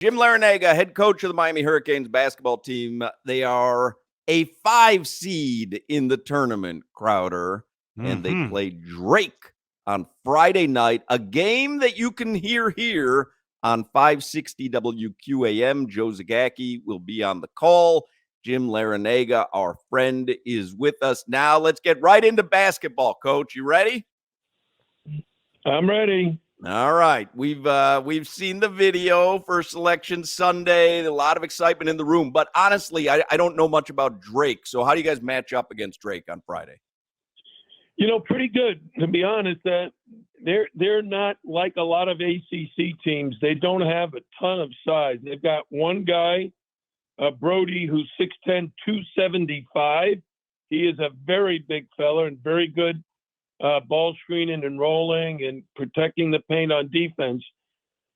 Jim Larrañaga, head coach of the Miami Hurricanes basketball team. They are a 5 seed in the tournament, Crowder, and they play Drake on Friday night, a game that you can hear here on 560 WQAM. Joe Zagacki will be on the call. Jim Larrañaga, our friend, is with us now. Let's get right into basketball, Coach. You ready? I'm ready. All right. We've seen the video for Selection Sunday. A lot of excitement in the room. But honestly, I don't know much about Drake. So how do you guys match up against Drake on Friday? Pretty good, to be honest. They're not like a lot of ACC teams. They don't have a ton of size. They've got one guy, Brody, who's 6'10", 275. He is a very big fella and very good ball screening and rolling and protecting the paint on defense.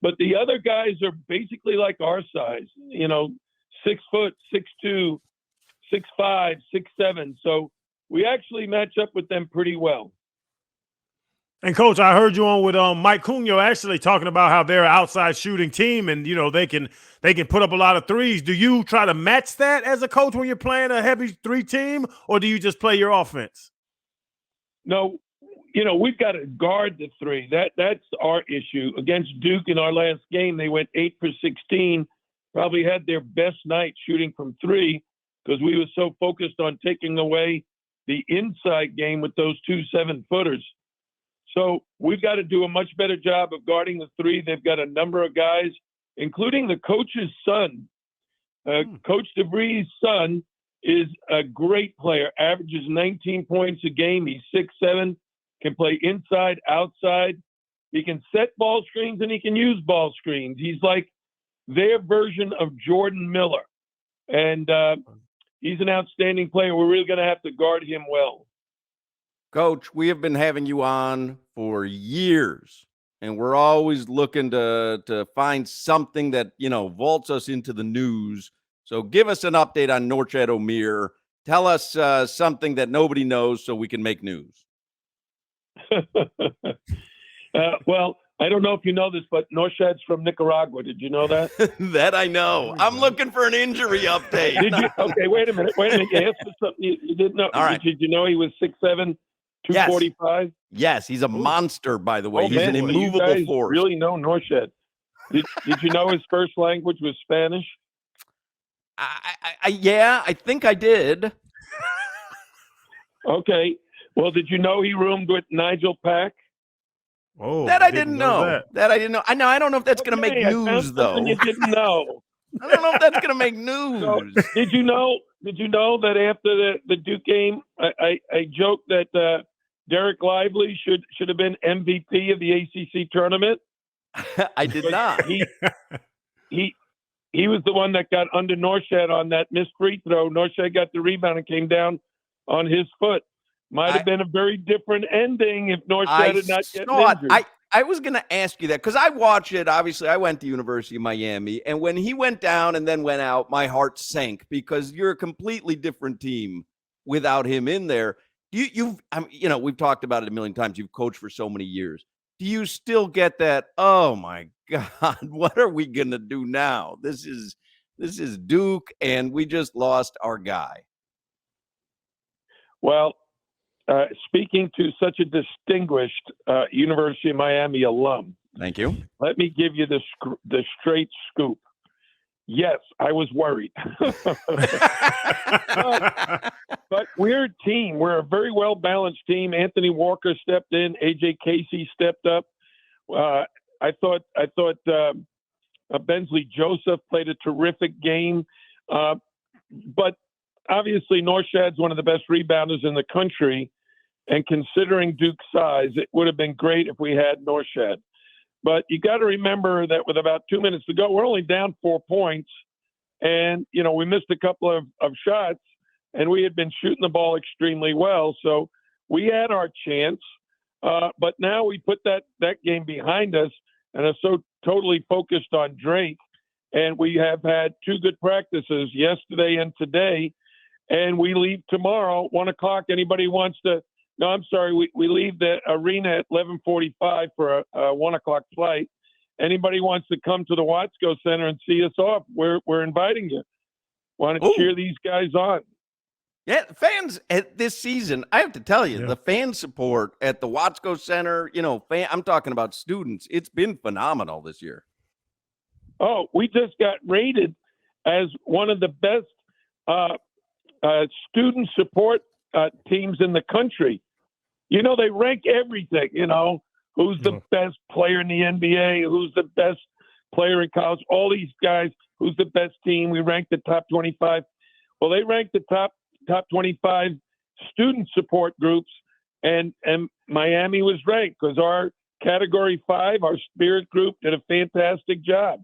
But the other guys are basically like our size, 6 foot, 6'2", 6'5", 6'7". So we actually match up with them pretty well. And Coach, I heard you on with Mike Cugno actually talking about how they're an outside shooting team, and they can put up a lot of threes. Do you try to match that as a coach when you're playing a heavy 3 team, or do you just play your offense? No, we've got to guard the 3. That's our issue. Against Duke in our last game, they went 8 for 16. Probably had their best night shooting from 3 because we were so focused on taking away the inside game with those 2 7-footers. So we've got to do a much better job of guarding the 3. They've got a number of guys, including the coach's son. Coach DeVries' son is a great player, averages 19 points a game. He's 6'7", can play inside, outside. He can set ball screens and he can use ball screens. He's like their version of Jordan Miller. And he's an outstanding player. We're really going to have to guard him well. Coach, we have been having you on for years, and we're always looking to find something that, vaults us into the news. So give us an update on Norchad Omier. Tell us something that nobody knows so we can make news. Well, I don't know if you know this, but Norchad's from Nicaragua. Did you know that? That I know. I'm looking for an injury update. Did you? Okay, wait a minute. You asked for something you didn't know. All right. Did you know he was 6'7", 245? Yes, he's a monster, by the way. He's an immovable you guys force. Really know Norchad. Did you know his first language was Spanish? I think I did. Okay. Well, did you know he roomed with Nigel Pack? Oh, that I didn't know. That I didn't know. I don't know if that's going to make news, though. You didn't know. I don't know if that's going to make news. So, did you know that after the Duke game, I joked that Derek Lively should have been MVP of the ACC tournament? I did not. He was the one that got under Norchad on that missed free throw. Norchad got the rebound and came down on his foot. Might have been a very different ending if Norchad had not get injured. I was going to ask you that because I watched it. Obviously, I went to University of Miami, and when he went down and then went out, my heart sank because you're a completely different team without him in there. We've talked about it a million times. You've coached for so many years. Do you still get that? Oh my God, what are we going to do now? This is Duke, and we just lost our guy. Well, speaking to such a distinguished University of Miami alum. Thank you. Let me give you the straight scoop. Yes, I was worried. but we're a team. We're a very well-balanced team. Anthony Walker stepped in. A.J. Casey stepped up. I thought Bensley Joseph played a terrific game. But obviously, Norchad's one of the best rebounders in the country. And considering Duke's size, it would have been great if we had Norchad. But you got to remember that with about 2 minutes to go, we're only down 4 points. And, we missed a couple of shots, and we had been shooting the ball extremely well. So we had our chance. But now we put that game behind us and are so totally focused on Drake. And we have had 2 good practices yesterday and today. And we leave tomorrow, 1 o'clock. Anybody wants to – no, I'm sorry. We leave the arena at 11:45 for a 1 o'clock flight. anybody wants to come to the Watsco Center and see us off, we're inviting you. Want to cheer these guys on? Yeah, fans at this season, I have to tell you, the fan support at the Watsco Center, I'm talking about students. It's been phenomenal this year. Oh, we just got rated as one of the best student support teams in the country. They rank everything, who's the best player in the NBA, who's the best player in college, all these guys, who's the best team. We rank the top 25. Well, they rank the top 25 student support groups, and Miami was ranked because our Category 5, our Spirit group, did a fantastic job.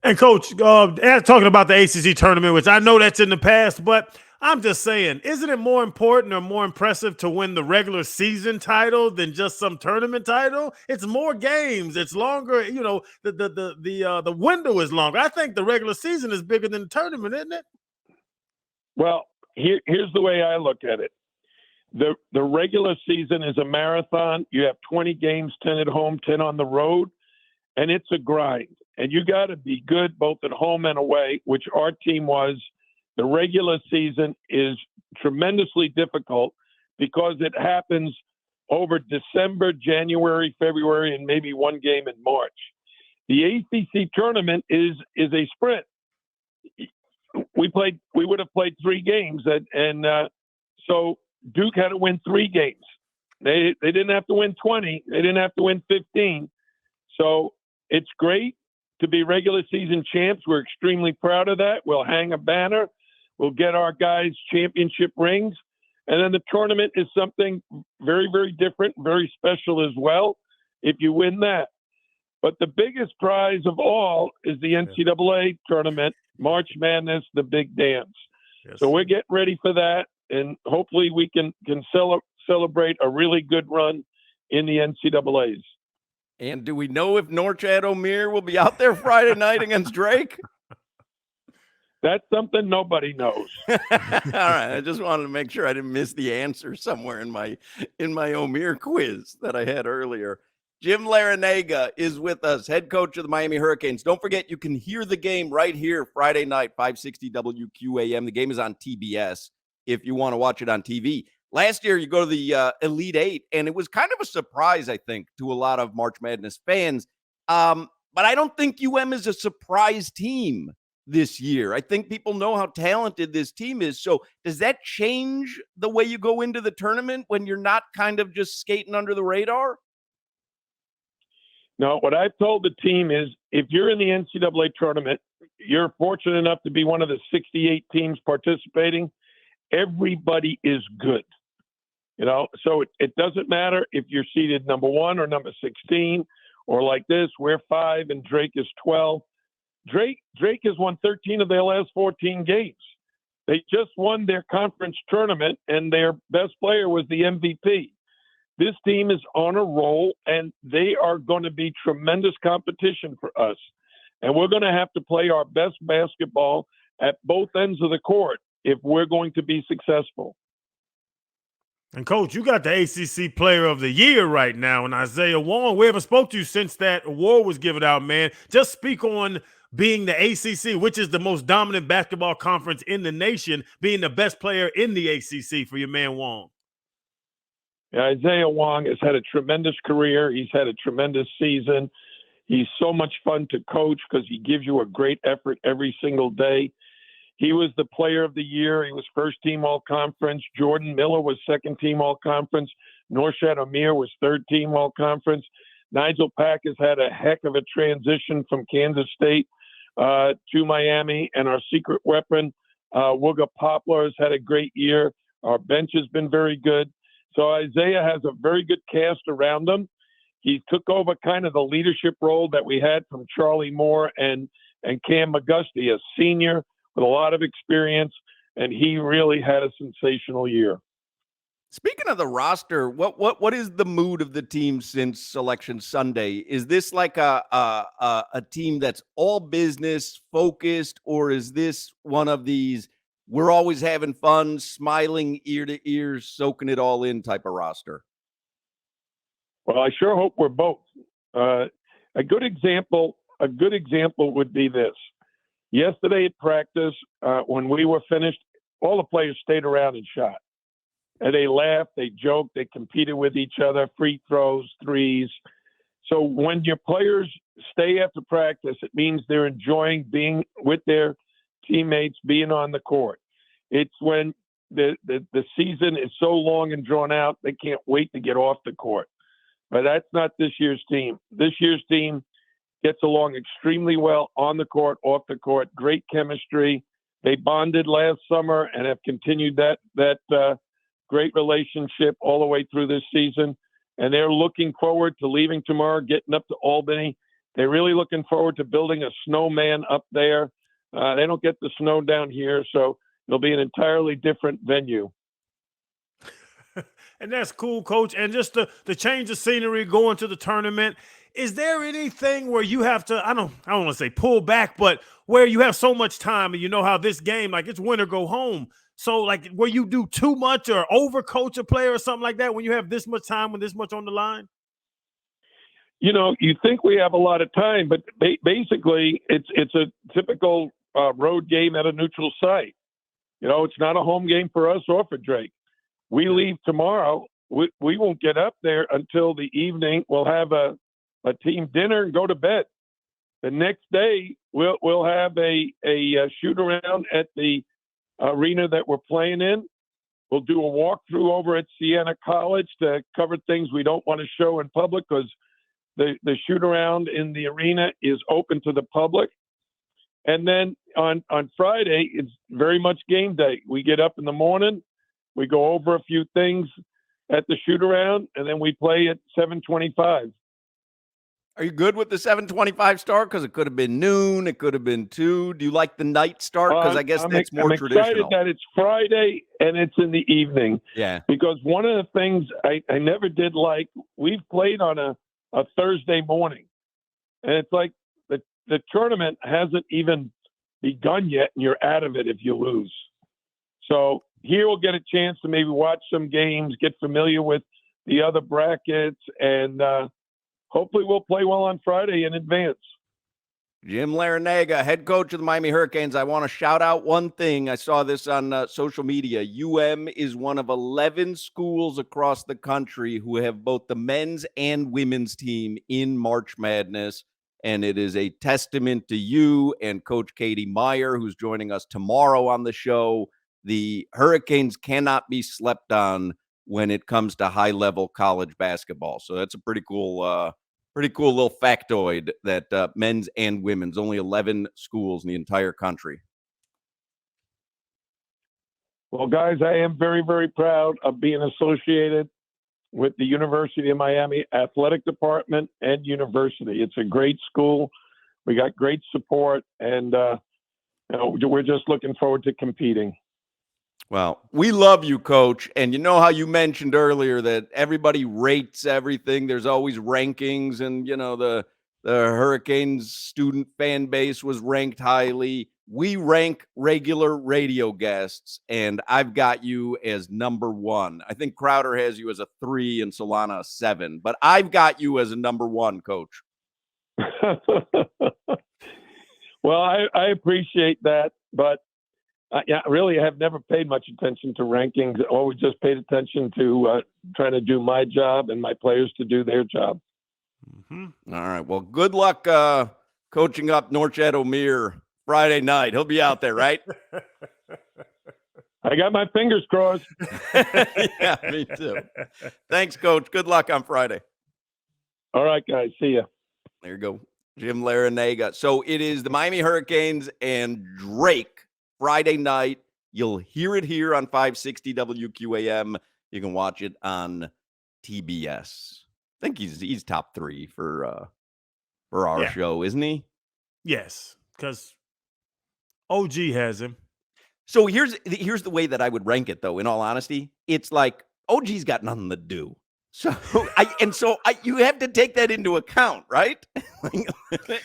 And Coach, talking about the ACC tournament, which I know that's in the past, but I'm just saying, isn't it more important or more impressive to win the regular season title than just some tournament title? It's more games. It's longer. The window is longer. I think the regular season is bigger than the tournament, isn't it? Well, here's the way I look at it. The regular season is a marathon. You have 20 games, 10 at home, 10 on the road, and it's a grind. And you got to be good both at home and away, which our team was. The regular season is tremendously difficult because it happens over December, January, February, and maybe one game in March. The ACC tournament is a sprint. We would have played 3 games, and so Duke had to win 3 games. They didn't have to win 20. They didn't have to win 15. So it's great to be regular season champs. We're extremely proud of that. We'll hang a banner. We'll get our guys championship rings. And then the tournament is something very, very different, very special as well if you win that. But the biggest prize of all is the NCAA tournament, March Madness, the big dance. Yes. So we're getting ready for that, and hopefully we can celebrate a really good run in the NCAAs. And do we know if Norchad Omier will be out there Friday night against Drake? That's something nobody knows. All right. I just wanted to make sure I didn't miss the answer somewhere in my Omier quiz that I had earlier. Jim Larrañaga is with us, head coach of the Miami Hurricanes. Don't forget, you can hear the game right here Friday night, 560 WQAM. The game is on TBS if you want to watch it on TV. Last year, you go to the Elite Eight, and it was kind of a surprise, I think, to a lot of March Madness fans. But I don't think UM is a surprise team this year. I think people know how talented this team is. So does that change the way you go into the tournament when you're not kind of just skating under the radar? No, what I've told the team is if you're in the NCAA tournament, you're fortunate enough to be one of the 68 teams participating. Everybody is good. So it doesn't matter if you're seeded number 1 or number 16, or like this, we're 5 and Drake is 12. Drake has won 13 of their last 14 games. They just won their conference tournament, and their best player was the MVP. This team is on a roll, and they are going to be tremendous competition for us. And we're going to have to play our best basketball at both ends of the court if we're going to be successful. And, Coach, you got the ACC Player of the Year right now, and Isaiah Wong. We haven't spoke to you since that award was given out, man. Just speak on being the ACC, which is the most dominant basketball conference in the nation, being the best player in the ACC for your man Wong. Isaiah Wong has had a tremendous career. He's had a tremendous season. He's so much fun to coach because he gives you a great effort every single day. He was the player of the year. He was first team all-conference. Jordan Miller was second team all-conference. Norchad Omier was third team all-conference. Nigel Pack has had a heck of a transition from Kansas State to Miami. And our secret weapon, Wooga Poplar, has had a great year. Our bench has been very good. So Isaiah has a very good cast around him. He took over kind of the leadership role that we had from Charlie Moore and Cam McGusty, a senior with a lot of experience, and he really had a sensational year. Speaking of the roster, what is the mood of the team since Selection Sunday? Is this like a team that's all business focused, or is this one of these we're always having fun, smiling ear to ear, soaking it all in type of roster? Well, I sure hope we're both. A good example would be this. Yesterday at practice, when we were finished, all the players stayed around and shot. And they laughed, they joked, they competed with each other, free throws, threes. So when your players stay after practice, it means they're enjoying being with their teammates, being on the court. It's when the season is so long and drawn out, they can't wait to get off the court. But that's not this year's team. This year's team gets along extremely well on the court, off the court, great chemistry. They bonded last summer and have continued that great relationship all the way through this season. And they're looking forward to leaving tomorrow, getting up to Albany. They're really looking forward to building a snowman up there. They don't get the snow down here, so it'll be an entirely different venue. And that's cool, Coach. And just the change of scenery, going to the tournament. Is there anything where you have to, I don't want to say pull back, but where you have so much time and you know how this game, like it's win or go home. So like where you do too much or overcoach a player or something like that when you have this much time and this much on the line? You know, you think we have a lot of time, but basically it's a typical road game at a neutral site. You know, it's not a home game for us or for Drake. We leave tomorrow. We won't get up there until the evening. We'll have a team dinner and go to bed. The next day, we'll have a shoot around at the arena that we're playing in. We'll do a walkthrough over at Siena College to cover things we don't want to show in public because the shoot around in the arena is open to the public. And then on Friday, it's very much game day. We get up in the morning, we go over a few things at the shoot around, and then we play at 7:25. Are you good with the 7:25 start? Because it could have been noon, it could have been 2. Do you like the night start? Because I guess that's more traditional. I'm excited that it's Friday and it's in the evening. Yeah. Because one of the things I never did like, we've played on a Thursday morning, and it's like the tournament hasn't even begun yet, and you're out of it if you lose. So here we'll get a chance to maybe watch some games, get familiar with the other brackets, and hopefully we'll play well on Friday in advance. Jim Larrañaga, head coach of the Miami Hurricanes. I want to shout out one thing. I saw this on social media. UM is one of 11 schools across the country who have both the men's and women's team in March Madness. And it is a testament to you and Coach Katie Meyer, who's joining us tomorrow on the show. The Hurricanes cannot be slept on when it comes to high-level college basketball. So that's a pretty cool little factoid that men's and women's, only 11 schools in the entire country. Well, guys, I am very, very proud of being associated with the University of Miami Athletic Department and University. It's a great school. We got great support, and we're just looking forward to competing. Well, we love you, Coach. And you know how you mentioned earlier that everybody rates everything. There's always rankings, and, you know, the Hurricanes student fan base was ranked highly. We rank regular radio guests, and I've got you as number 1. I think Crowder has you as a 3 and Solana a 7, but I've got you as a number 1, Coach. Well, I appreciate that, but really, I have never paid much attention to rankings. Always just paid attention to trying to do my job and my players to do their job. Mm-hmm. All right. Well, good luck coaching up Norched O'Meara Friday night. He'll be out there, right? I got my fingers crossed. Yeah, me too. Thanks, Coach. Good luck on Friday. All right, guys. See ya. There you go. Jim Larrañaga. So it is the Miami Hurricanes and Drake Friday night. You'll hear it here on 560 WQAM. You can watch it on TBS. I think he's top 3 for our show, isn't he? Yes, because OG has him. So here's the way that I would rank it, though, in all honesty. It's like OG's got nothing to do. So you have to take that into account, right?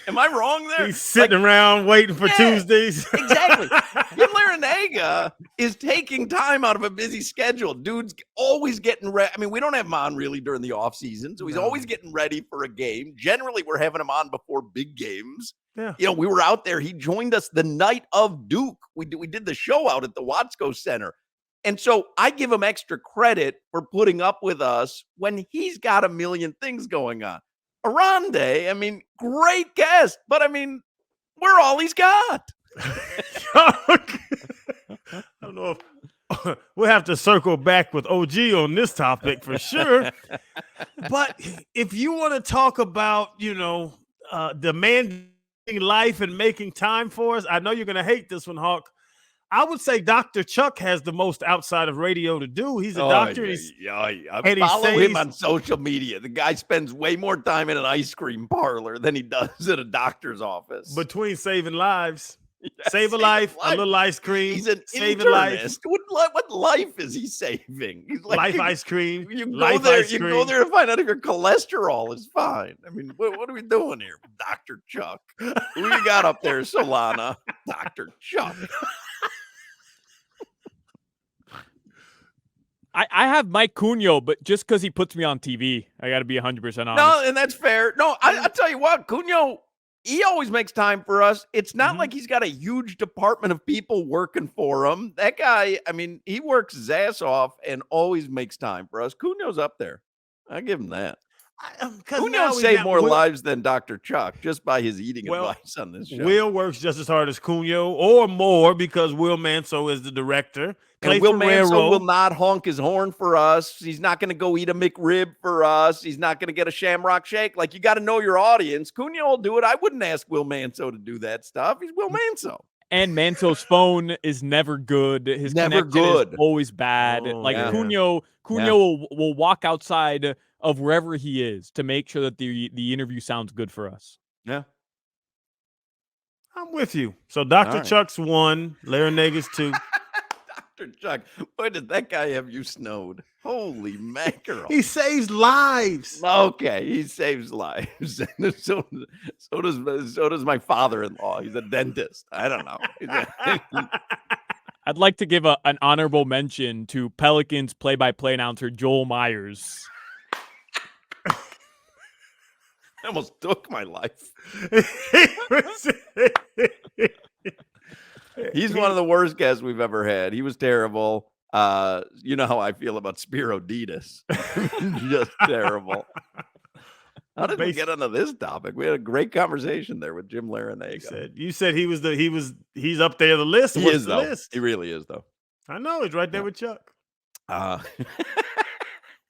Am I wrong there? He's sitting around waiting for Tuesdays. Exactly. Jim Larrañaga is taking time out of a busy schedule. Dude's always getting ready. I mean, we don't have him on really during the off season, so he's always getting ready for a game. Generally, we're having him on before big games. Yeah. We were out there. He joined us the night of Duke. We did the show out at the Watsco Center. And so I give him extra credit for putting up with us when he's got a million things going on. Arande, I mean, great guest, but I mean, we're all he's got. I don't know if we'll have to circle back with OG on this topic for sure. But if you want to talk about, demanding life and making time for us, I know you're going to hate this one, Hawk. I would say Dr. Chuck has the most outside of radio to do. He's a doctor. I follow him on social media. The guy spends way more time in an ice cream parlor than he does at a doctor's office. Between saving lives. Save a life, a little ice cream. He's an saving internist. What life is he saving? He's like, life ice cream. You go there to find out if your cholesterol is fine. I mean, what are we doing here? Dr. Chuck. Who you got up there, Solana? Dr. Chuck. I have Mike Cunha, but just because he puts me on TV, I got to be 100% honest. No, and that's fair. No, I'll tell you what, Cunha, he always makes time for us. It's not like he's got a huge department of people working for him. That guy, I mean, he works his ass off and always makes time for us. Cunha's up there. I give him that. Cunha saved more lives than Dr. Chuck just by his eating advice on this show. Will works just as hard as Cunha or more because Will Manso is the director. And Will Manso will not honk his horn for us. He's not going to go eat a McRib for us. He's not going to get a Shamrock Shake. Like, you got to know your audience. Cunha will do it. I wouldn't ask Will Manso to do that stuff. He's Will Manso. And Manso's phone is never good. His never good. Is always bad. Cunha will walk outside of wherever he is to make sure that the interview sounds good for us. Yeah. I'm with you. So Dr. Chuck's 1, Larrañaga's 2. Dr. Chuck, boy, did that guy have you snowed. Holy mackerel. He saves lives. Okay, he saves lives. so does my father-in-law. He's a dentist. I don't know. I'd like to give an honorable mention to Pelicans play-by-play announcer Joel Myers. I almost took my life. He's one of the worst guests we've ever had. He was terrible. You know how I feel about Spiro Ditas. Just terrible. How did we get onto this topic? We had a great conversation there with Jim Larrañaga. You said he's up there the list. He is, though. He really is, though. I know. He's right there with Chuck.